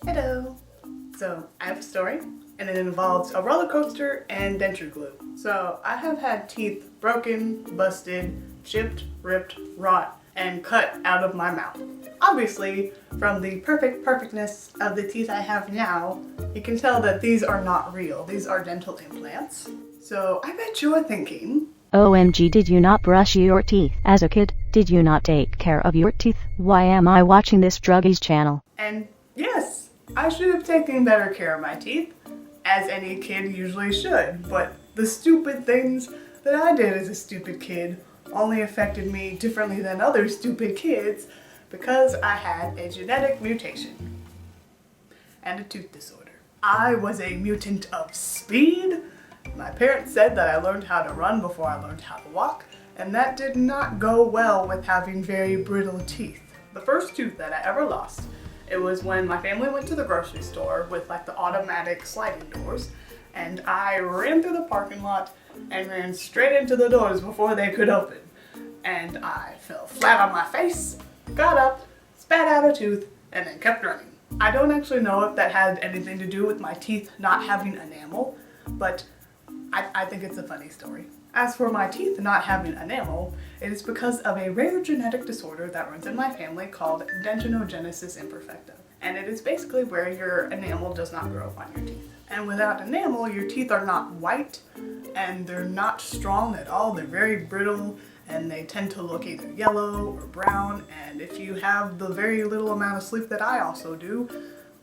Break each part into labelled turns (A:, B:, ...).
A: Hello! So, I have a story, and it involves a roller coaster and denture glue. So, I have had teeth broken, busted, chipped, ripped, rot, and cut out of my mouth. Obviously, from the perfectness of the teeth I have now, you can tell that these are not real. These are dental implants. So, I bet you're thinking,
B: OMG, did you not brush your teeth as a kid? Did you not take care of your teeth? Why am I watching this druggies channel?
A: and yes, I should have taken better care of my teeth, as any kid usually should, but the stupid things that I did as a stupid kid only affected me differently than other stupid kids because I had a genetic mutation and a tooth disorder. I was a mutant of speed. My parents said that I learned how to run before I learned how to walk, and that did not go well with having very brittle teeth. The first tooth that I ever lost, it was when my family went to the grocery store with like the automatic sliding doors, and I ran through the parking lot and ran straight into the doors before they could open. And I fell flat on my face, got up, spat out a tooth, and then kept running. I don't actually know if that had anything to do with my teeth not having enamel, but I think it's a funny story. As for my teeth not having enamel, it is because of a rare genetic disorder that runs in my family called dentinogenesis imperfecta. And it is basically where your enamel does not grow on your teeth. And without enamel, your teeth are not white and they're not strong at all. They're very brittle and they tend to look either yellow or brown. And if you have the very little amount of sleep that I also do,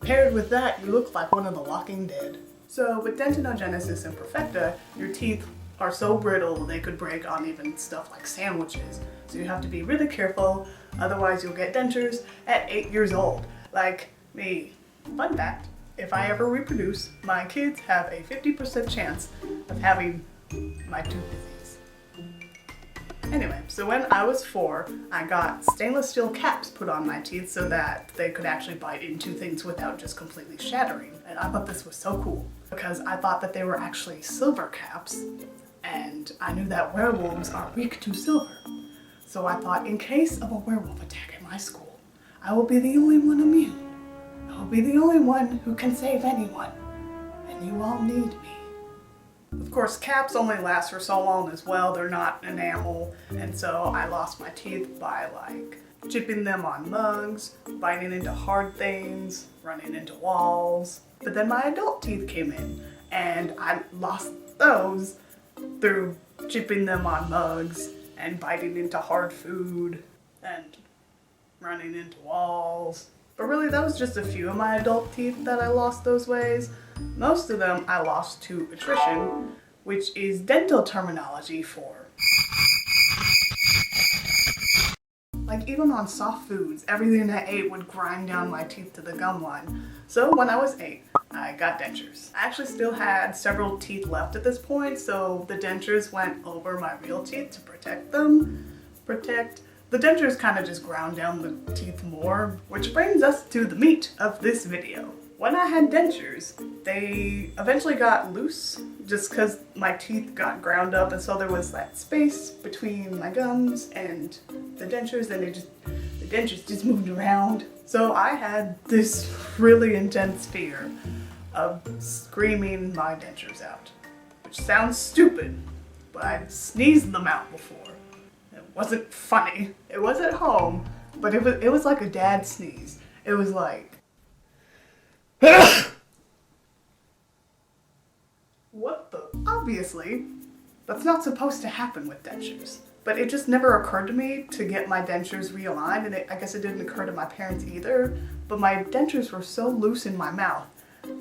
A: paired with that, you look like one of the Walking Dead. So with dentinogenesis imperfecta, your teeth are so brittle they could break on even stuff like sandwiches. So you have to be really careful, otherwise you'll get dentures at 8 years old, like me. Fun fact, if I ever reproduce, my kids have a 50% chance of having my tooth disease. Anyway, so when I was 4, I got stainless steel caps put on my teeth so that they could actually bite into things without just completely shattering. And I thought this was so cool because I thought that they were actually silver caps, and I knew that werewolves are weak to silver. So I thought, in case of a werewolf attack at my school, I will be the only one immune. I will be the only one who can save anyone, and you all need me. Of course, caps only last for so long as well. They're not enamel, and so I lost my teeth by like chipping them on mugs, biting into hard things, running into walls. But then my adult teeth came in, and I lost those through chipping them on mugs and biting into hard food and running into walls. But really, that was just a few of my adult teeth that I lost those ways. Most of them I lost to attrition, which is dental terminology for like even on soft foods, everything I ate would grind down my teeth to the gum line. So when I was 8, I got dentures. I actually still had several teeth left at this point, so the dentures went over my real teeth to protect them. The dentures kind of just ground down the teeth more, which brings us to the meat of this video. When I had dentures, they eventually got loose just because my teeth got ground up, and so there was that space between my gums and the dentures, and the dentures just moved around. So I had this really intense fear of screaming my dentures out, which sounds stupid, but I'd sneezed them out before. It wasn't funny. It was at home, but it was like a dad sneeze. It was like, what the? Obviously, that's not supposed to happen with dentures. But it just never occurred to me to get my dentures realigned, and I guess it didn't occur to my parents either. But my dentures were so loose in my mouth,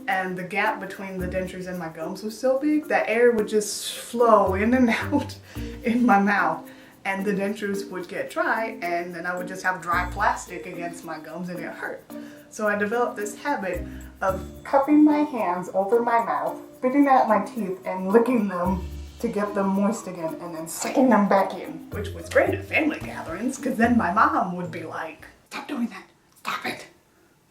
A: and the gap between the dentures and my gums was so big that air would just flow in and out in my mouth, and the dentures would get dry, and then I would just have dry plastic against my gums, and it hurt. So I developed this habit of cupping my hands over my mouth, spitting out my teeth, and licking them to get them moist again, and then sucking them back in, which was great at family gatherings, because then my mom would be like, "Stop doing that, stop it."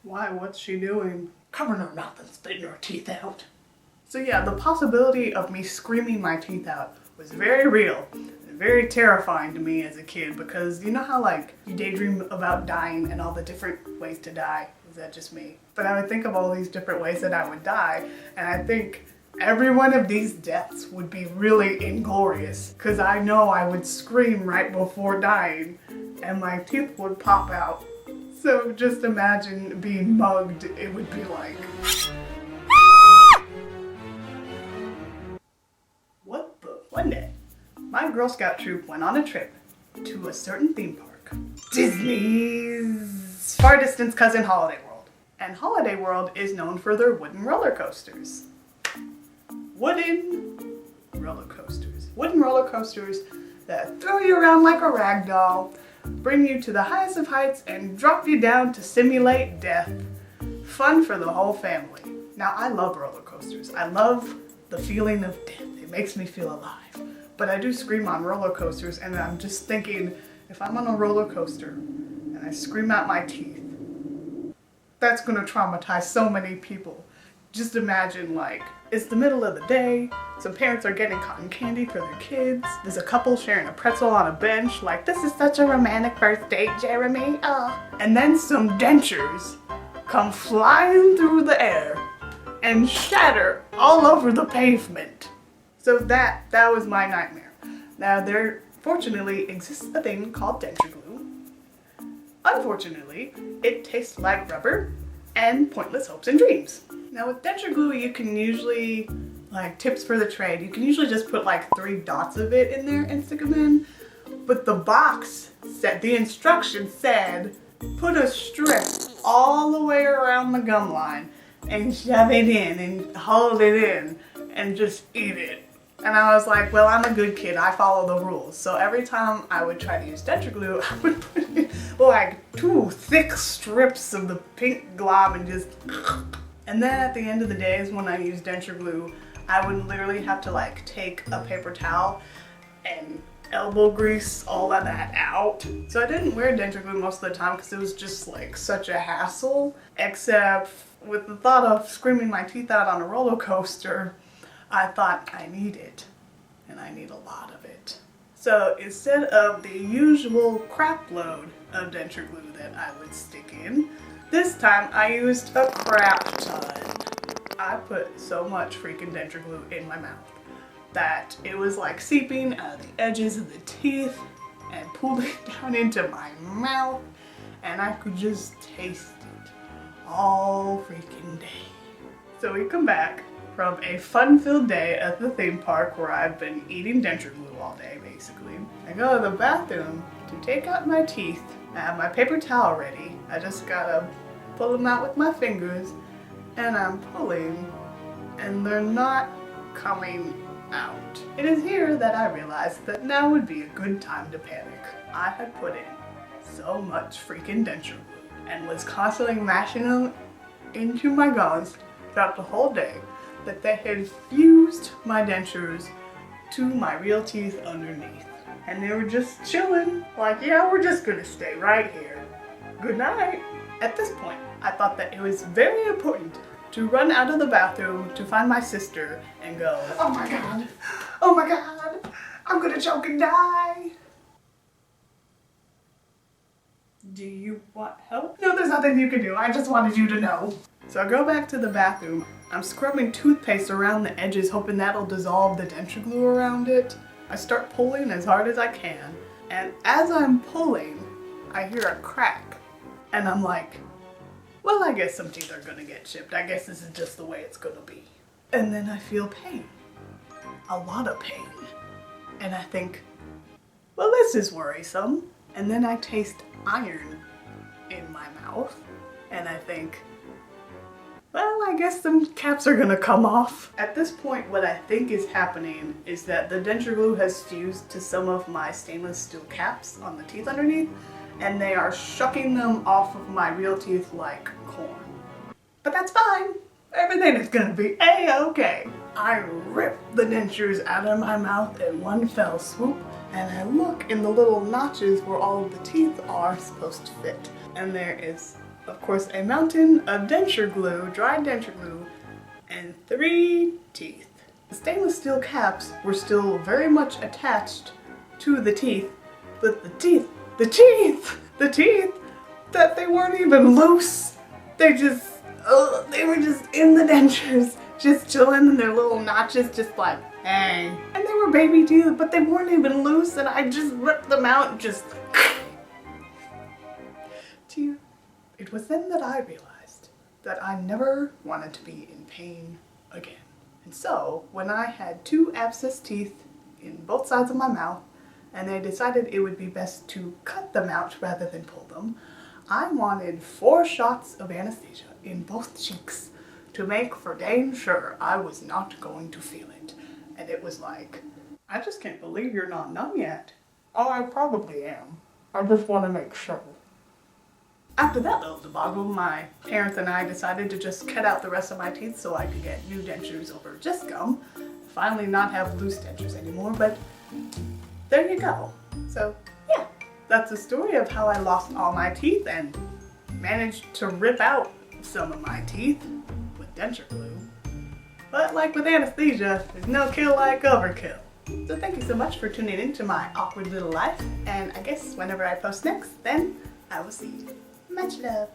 A: Why, what's she doing? Covering her mouth and spitting her teeth out. So yeah, the possibility of me screaming my teeth out was very real, and very terrifying to me as a kid, because you know how like you daydream about dying and all the different ways to die? that just me? But I would think of all these different ways that I would die, and I think every one of these deaths would be really inglorious, because I know I would scream right before dying, and my teeth would pop out. So just imagine being mugged, it would be like... What the? One day, my Girl Scout troop went on a trip to a certain theme park. Disney's far distance cousin Holiday World. And Holiday World is known for their wooden roller coasters. Wooden roller coasters. Wooden roller coasters that throw you around like a rag doll, bring you to the highest of heights, and drop you down to simulate death. Fun for the whole family. Now, I love roller coasters. I love the feeling of death. It makes me feel alive. But I do scream on roller coasters, and I'm just thinking, if I'm on a roller coaster and I scream out my teeth, that's gonna traumatize so many people. Just imagine, like, it's the middle of the day, some parents are getting cotton candy for their kids, there's a couple sharing a pretzel on a bench, like, this is such a romantic first date, Jeremy, And then some dentures come flying through the air and shatter all over the pavement. So that was my nightmare. Now, there fortunately exists a thing called denture glue. Unfortunately, it tastes like rubber and pointless hopes and dreams. Now with denture glue, you can usually, like, tips for the trade, you can usually just put like 3 dots of it in there and stick them in. But the box said, the instructions said, put a strip all the way around the gum line and shove it in and hold it in and just eat it. And I was like, well, I'm a good kid, I follow the rules. So every time I would try to use denture glue, I would put in like 2 thick strips of the pink glob and just... And then at the end of the days when I used denture glue, I would literally have to like take a paper towel and elbow grease all of that out. So I didn't wear denture glue most of the time because it was just like such a hassle, except with the thought of screaming my teeth out on a roller coaster, I thought I need it, and I need a lot of it. So instead of the usual crap load of denture glue that I would stick in, this time I used a crap ton. I put so much freaking denture glue in my mouth that it was like seeping out of the edges of the teeth and pulling down into my mouth, and I could just taste it all freaking day. So we come back from a fun-filled day at the theme park where I've been eating denture glue all day, basically. I go to the bathroom to take out my teeth. I have my paper towel ready. I just gotta pull them out with my fingers, and I'm pulling, and they're not coming out. It is here that I realized that now would be a good time to panic. I had put in so much freaking denture glue and was constantly mashing them into my gums throughout the whole day that they had fused my dentures to my real teeth underneath. And they were just chilling, like, yeah, we're just gonna stay right here. Good night. At this point, I thought that it was very important to run out of the bathroom to find my sister and go, oh my god, I'm gonna choke and die. Do you want help? No, there's nothing you can do. I just wanted you to know. So I go back to the bathroom. I'm scrubbing toothpaste around the edges, hoping that'll dissolve the denture glue around it. I start pulling as hard as I can, and as I'm pulling, I hear a crack, and I'm like, well, I guess some teeth are gonna get chipped. I guess this is just the way it's gonna be. And then I feel pain, a lot of pain, and I think, well, this is worrisome. And then I taste iron in my mouth, and I think, well, I guess some caps are gonna come off. At this point, what I think is happening is that the denture glue has fused to some of my stainless steel caps on the teeth underneath, and they are shucking them off of my real teeth like corn. But that's fine. Everything is gonna be a-okay. I rip the dentures out of my mouth in one fell swoop, and I look in the little notches where all of the teeth are supposed to fit. And there is, of course, a mountain of denture glue, dried denture glue, and 3 teeth. The stainless steel caps were still very much attached to the teeth, but the teeth, that they weren't even loose. they were just in the dentures, just chilling in their little notches, just like, hey. And they were baby teeth, but they weren't even loose, and I just ripped them out and just. It was then that I realized that I never wanted to be in pain again. And so, when I had 2 abscessed teeth in both sides of my mouth, and they decided it would be best to cut them out rather than pull them, I wanted 4 shots of anesthesia in both cheeks to make for dang sure I was not going to feel it. And it was like, I just can't believe you're not numb yet. Oh, I probably am. I just want to make sure. After that little debacle, my parents and I decided to just cut out the rest of my teeth so I could get new dentures over just gum. Finally not have loose dentures anymore, but there you go. So yeah, that's the story of how I lost all my teeth and managed to rip out some of my teeth with denture glue. But like with anesthesia, there's no kill like overkill. So thank you so much for tuning in to my awkward little life, and I guess whenever I post next, then I will see you. Much love.